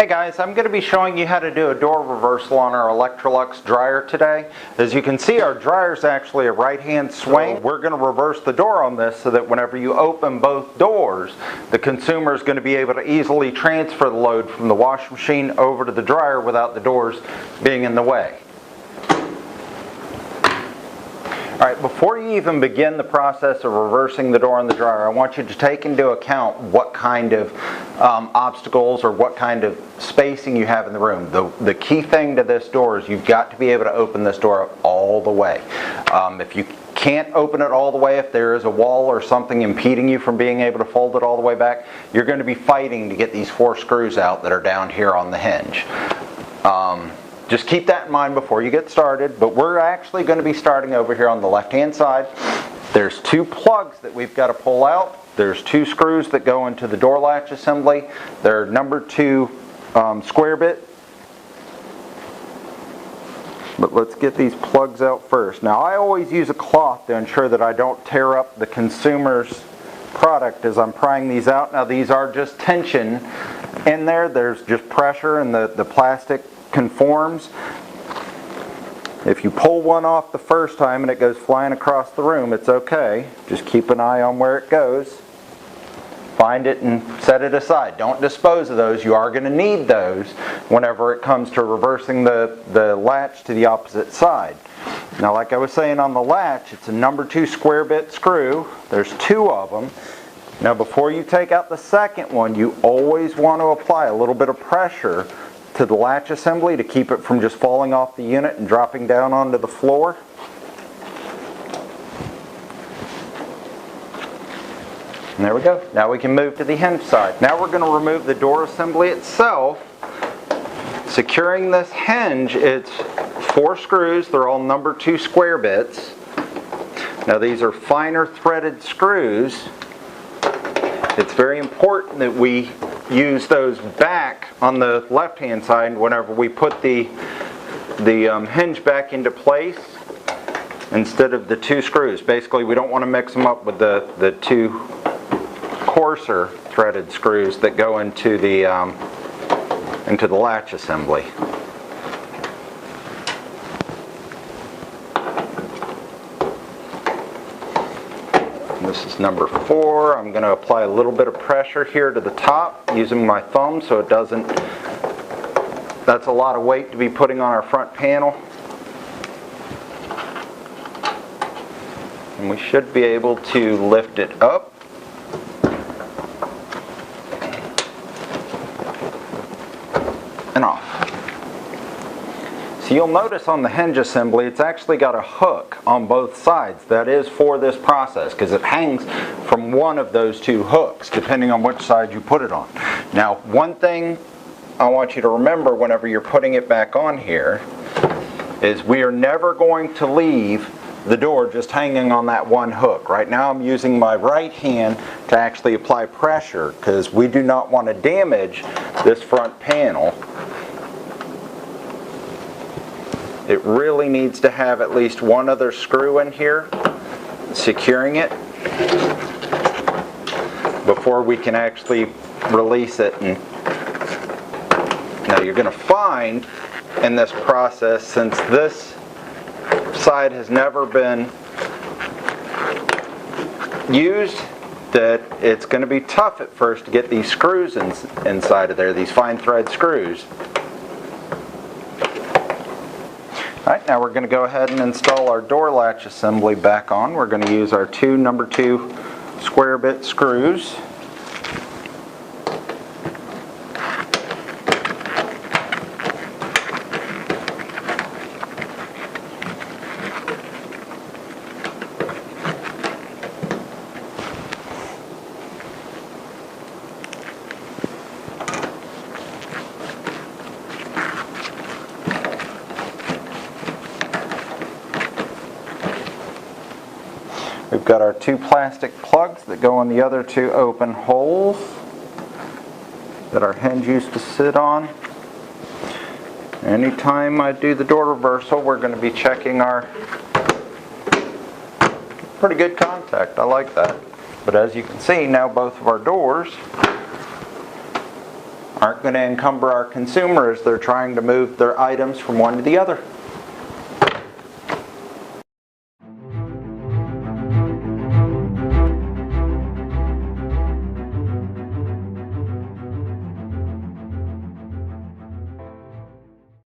Hey guys, I'm going to be showing you how to do a door reversal on our Electrolux dryer today. As you can see, our dryer is actually a right-hand swing. So we're going to reverse the door on this so that whenever you open both doors, the consumer is going to be able to easily transfer the load from the washing machine over to the dryer without the doors being in the way. Alright, before you even begin the process of reversing the door on the dryer, I want you to take into account what kind of obstacles or what kind of spacing you have in the room. The key thing to this door is you've got to be able to open this door up all the way. If you can't open it all the way, if there is a wall or something impeding you from being able to fold it all the way back, you're going to be fighting to get these 4 screws out that are down here on the hinge. Just keep that in mind before you get started, but we're actually going to be starting over here on the left-hand side. There's 2 plugs that we've got to pull out. There's 2 screws that go into the door latch assembly. They're number 2 square bit. But let's get these plugs out first. Now I always use a cloth to ensure that I don't tear up the consumer's product as I'm prying these out. Now these are just tension in there. There's just pressure and the plastic conforms. If you pull one off the first time and it goes flying across the room, it's okay. Just keep an eye on where it goes. Find it and set it aside. Don't dispose of those. You are going to need those whenever it comes to reversing the latch to the opposite side. Now, like I was saying on the latch, it's a number 2 square bit screw. There's 2 of them. Now, before you take out the second one, you always want to apply a little bit of pressure to the latch assembly to keep it from just falling off the unit and dropping down onto the floor. And there we go. Now we can move to the hinge side. Now we're going to remove the door assembly itself. Securing this hinge, it's 4 screws. They're all number 2 square bits. Now these are finer threaded screws. It's very important that we use those back on the left hand side whenever we put the hinge back into place instead of the 2 screws. Basically, we don't want to mix them up with the 2 coarser threaded screws that go into the latch assembly. This is number 4. I'm going to apply a little bit of pressure here to the top using my thumb so it doesn't, that's a lot of weight to be putting on our front panel. And we should be able to lift it up. And off. So you'll notice on the hinge assembly it's actually got a hook on both sides. That is for this process because it hangs from one of those 2 hooks depending on which side you put it on. Now one thing I want you to remember whenever you're putting it back on here is we are never going to leave the door just hanging on that one hook. Right now I'm using my right hand to actually apply pressure because we do not want to damage this front panel. It really needs to have at least one other screw in here securing it before we can actually release it. And now you're going to find in this process, since this side has never been used, that it's going to be tough at first to get these screws inside of there, these fine thread screws. Alright, now we're going to go ahead and install our door latch assembly back on. We're going to use our 2 number 2 square bit screws. We've got our 2 plastic plugs that go in the other 2 open holes that our hinge used to sit on. Anytime I do the door reversal, we're going to be checking our pretty good contact. I like that. But as you can see, now both of our doors aren't going to encumber our consumer as they're trying to move their items from one to the other.